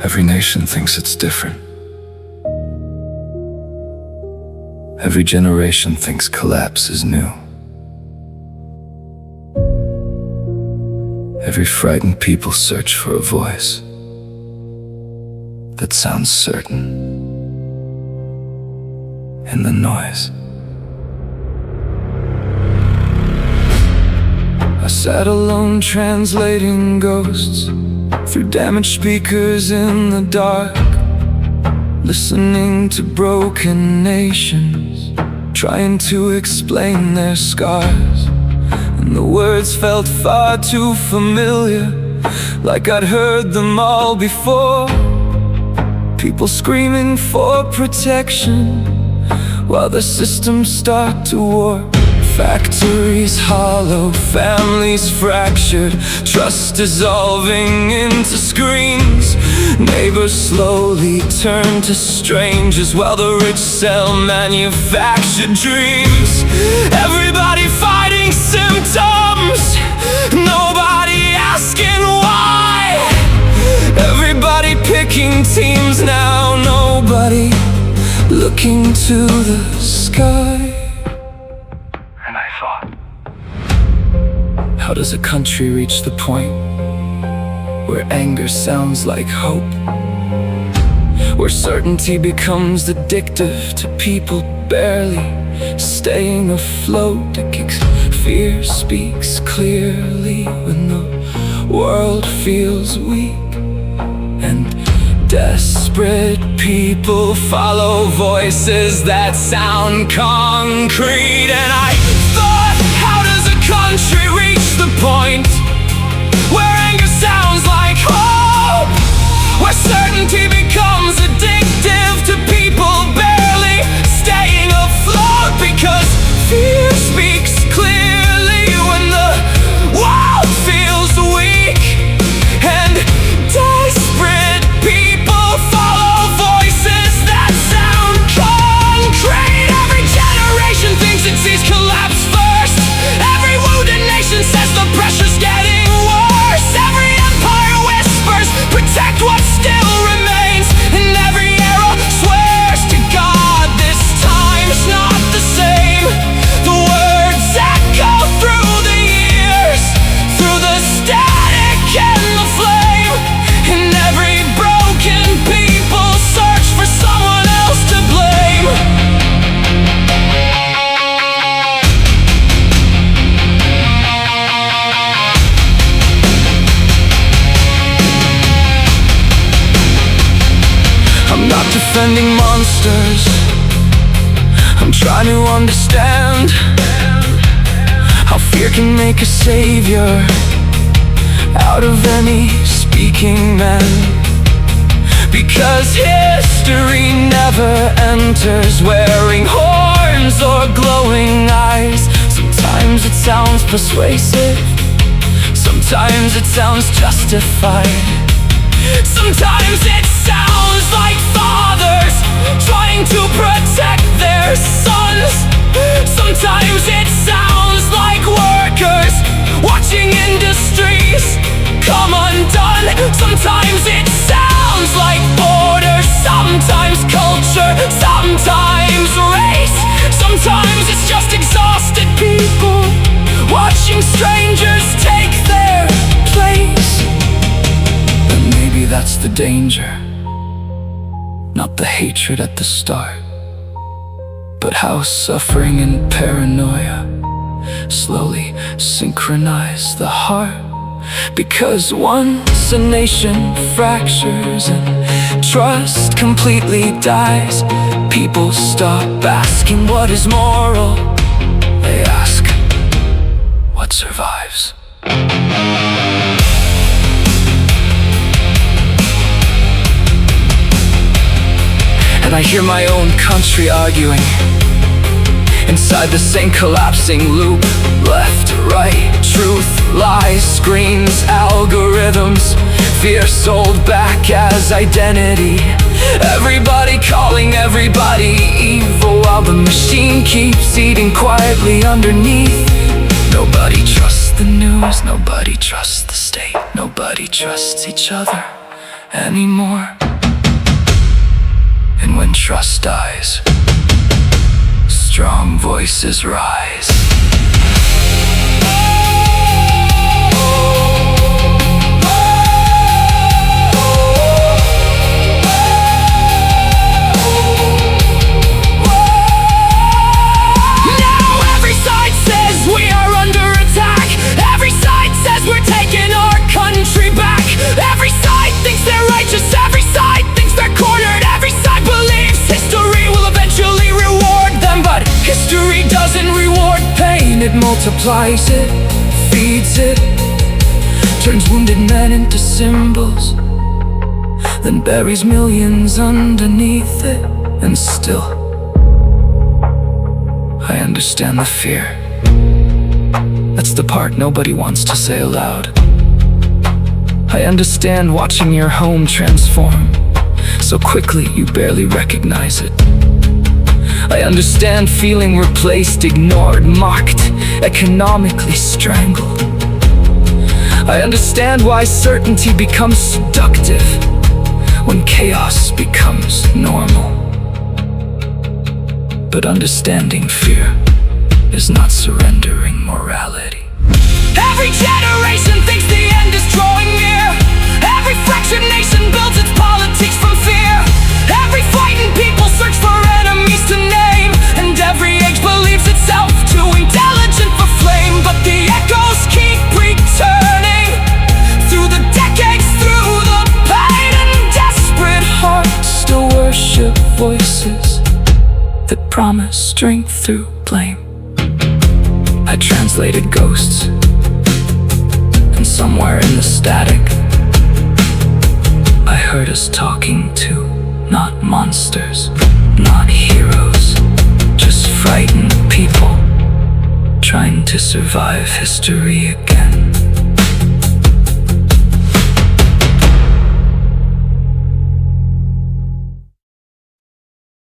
Every nation thinks it's different. Every generation thinks collapse is new. Every frightened people search for a voice that sounds certain in the noise. I sat alone translating ghosts through damaged speakers in the dark, listening to broken nations, trying to explain their scars. And the words felt far too familiar, like I'd heard them all before. People screaming for protection while the systems start to war. Factories hollow, families fractured, trust dissolving into screens. Neighbors slowly turn to strangers while the rich sell manufactured dreams. Everybody fighting symptoms, nobody asking why. Everybody picking teams now, nobody looking to the sky. And I thought, how does a country reach the point where anger sounds like hope? Where certainty becomes addictive to people barely staying afloat? Fear speaks clearly when the world feels weak, and desperate people follow voices that sound concrete. And I thought, how does a country reach the point where anger sounds like hope? Where certainty becomes addictive to people barely staying afloat? Because fear speaks clearly when the world feels weak, and desperate people follow voices that sound concrete. Every generation thinks it sees collapse first. Every wounded nation says the pressure's getting worse. Every empire whispers, protect what still remains. And every era swears to God this time's not the same. The words echo through the years, through the static and the flame. And every broken people search for someone else to blame. I'm not defending monsters, I'm trying to understand how fear can make a savior out of any speaking man. Because history never enters wearing horns or glowing eyes. Sometimes it sounds persuasive, sometimes it sounds justified. Sometimes it sounds like fathers trying to protect their sons. Sometimes it sounds like workers watching industries come undone. Sometimes it sounds like borders, sometimes culture, sometimes race. Sometimes it's just exhausted people watching strangers take their place. And maybe that's the danger, not the hatred at the start, but how suffering and paranoia slowly synchronize the heart. Because once a nation fractures and trust completely dies, people stop asking what is moral, they ask what survives. And I hear my own country arguing inside the same collapsing loop. Left, right, truth, lies, screens, algorithms. Fear sold back as identity. Everybody calling everybody evil, while the machine keeps eating quietly underneath. Nobody trusts the news, nobody trusts the state, nobody trusts each other. anymore. And when trust dies, strong voices rise. It multiplies it, feeds it, turns wounded men into symbols, then buries millions underneath it. And still, I understand the fear. That's the part nobody wants to say aloud. I understand watching your home transform so quickly you barely recognize it. I understand feeling replaced, ignored, mocked, economically strangled. I understand why certainty becomes seductive when chaos becomes normal. But understanding fear is not surrendering morality. Every generation thinks the end is drawing near. Every fractured nation builds its politics from fear. Every fighting people search for enemies to name, and every age believes itself too intelligent for flame. But the echoes keep returning through the decades, through the pain, and desperate hearts still worship voices that promise strength through blame. I translated ghosts, and somewhere in the static I heard us talking to not monsters, not heroes, just frightened people trying to survive history again.